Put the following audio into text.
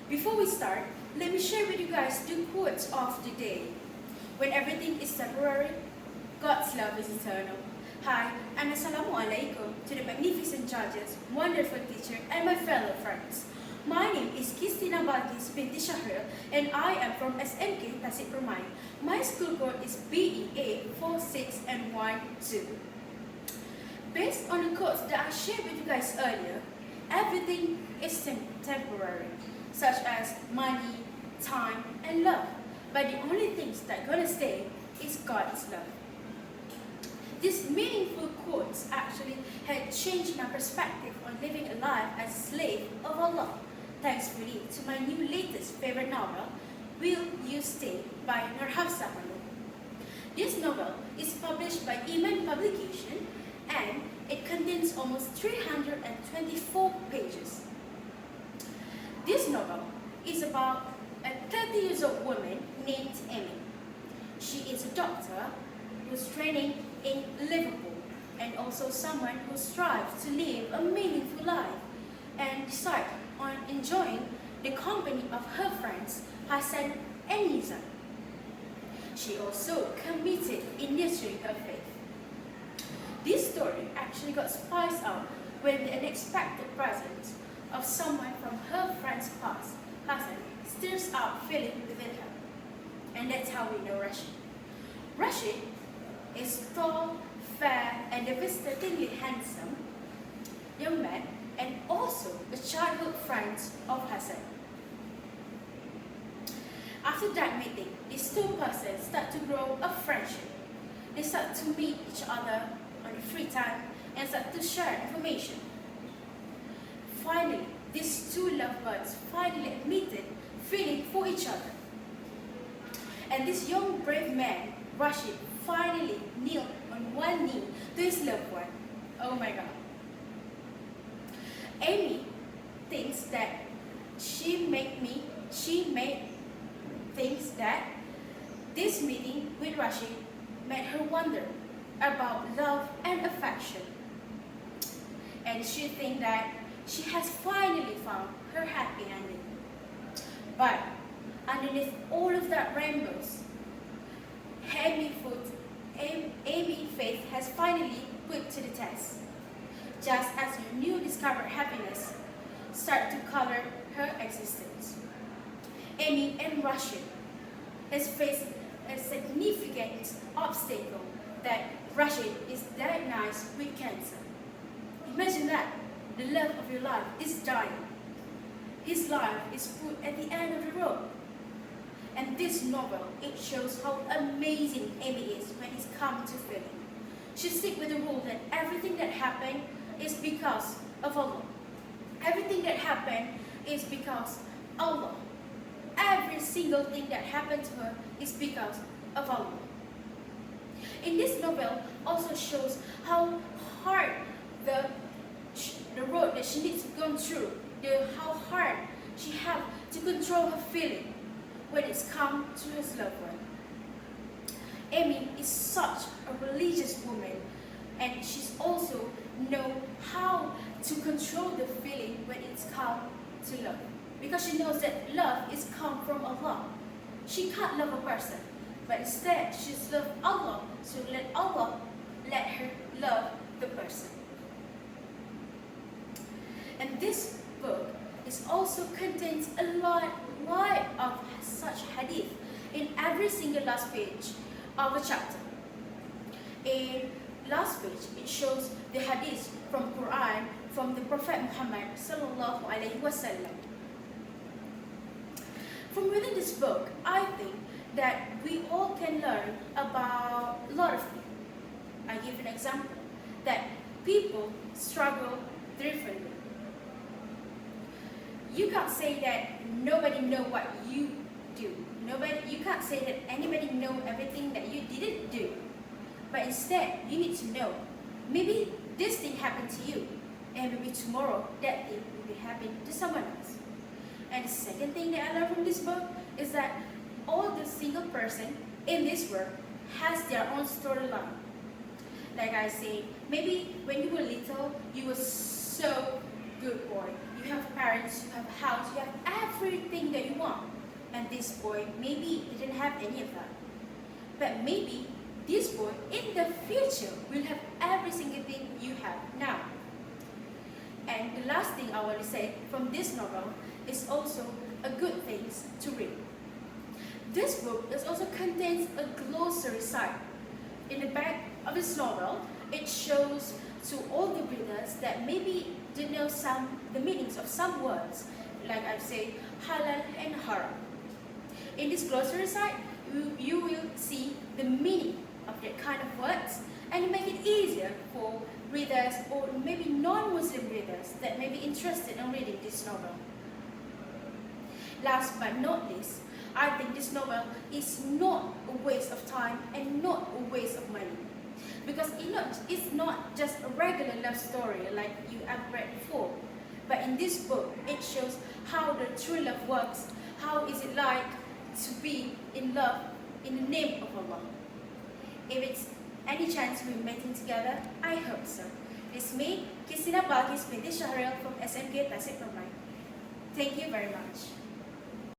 Before we start, let me share with you guys the quotes of the day. When everything is temporary, God's love is eternal. Hi, and Assalamualaikum to the magnificent judges, wonderful teacher, and my fellow friends. My name is QISTINA BALQIS BINTI SHAHRIL, and I am from SMK TASEK PERMAI. My school code is BEA 4612. Based on the quotes that I shared with you guys earlier, everything is temporary, such as money, time, and love. But the only things that are gonna stay is God's love. These meaningful quotes actually had changed my perspective on living a life as a slave of Allah. Thankfully to my new latest favorite novel, Will You Stay by Hafsa. This novel is published by Iman Publication and it contains almost 324 pages. This novel is about a 30-year-old woman named Amy. She is a doctor who's training in Liverpool and also someone who strives to live a meaningful life and decide on enjoying the company of her friends Hassan and Nizam. She also committed in nurturing her faith. This story actually got spiced up when the unexpected presence of someone from her friend's past, Hassan, stirs up feeling within her. And that's how we know Rashid. Rashid is tall, fair, and devastatingly handsome young man and also a childhood friend of Hassan. After that meeting, these two persons start to grow a friendship. They start to meet each other on the free time and start to share information. Finally, these two lovebirds finally admitted feeling for each other. And this young brave man, Rashid, finally kneeled on one knee to his loved one. Oh my God. Amy thinks that she thinks that this meeting with Rashid made her wonder about love and affection. And she thinks that she has finally found her happy ending. But underneath all of that rainbows, Amy's faith has finally put to the test. Just as her new discovered happiness start to color her existence. Amy and Rashid has faced a significant obstacle that Rashid is diagnosed with cancer. Imagine that, the love of your life is dying. His life is put at the end of the road. And this novel, it shows how amazing Amy is when it's come to feeling. She sticks with the rule that everything that happened is because of Allah. Everything that happened is because Allah. Every single thing that happened to her is because of Allah. In this novel also shows how hard the road that she needs to go through, how hard she has to control her feeling when it's come to his loved one. Amy is such a religious woman and she's also know how to control the feeling when it's come to love. Because she knows that love is come from Allah. She can't love a person, but instead she's love Allah, so let Allah let her love the person. And this book is also contains a lot of such hadith in every single last page of a chapter. In last page, it shows the hadith from Quran from the Prophet Muhammad sallallahu alaihi wasallam. From within this book, I think that we all can learn about a lot of things. I give an example that people struggle differently. You can't say that nobody know what you do. You can't say that anybody know everything that you didn't do. But instead, you need to know, maybe this thing happened to you, and maybe tomorrow that thing will be happening to someone else. And the second thing that I learned from this book is that all the single person in this world has their own storyline. Like I say, maybe when you were little, you were so good boy. You have parents, you have a house, you have everything that you want. And this boy maybe didn't have any of that. But maybe this boy in the future will have every single thing you have now. And the last thing I want to say from this novel is also a good thing to read. This book also contains a glossary site. In the back of this novel, it shows to all the readers that maybe they know the meanings of some words, like I say, halal and haram. In this glossary site, you will see the meaning of that kind of words, and make it easier for readers or maybe non-Muslim readers that may be interested in reading this novel. Last but not least, I think this novel is not a waste of time and not a waste of money. Because it's not just a regular love story like you have read before. But in this book, it shows how the true love works. How is it like to be in love in the name of Allah? If it's any chance we're meeting together, I hope so. It's me, QISTINA BALQIS BINTI SHAHRIL from SMK TASEK PERMAI. Thank you very much.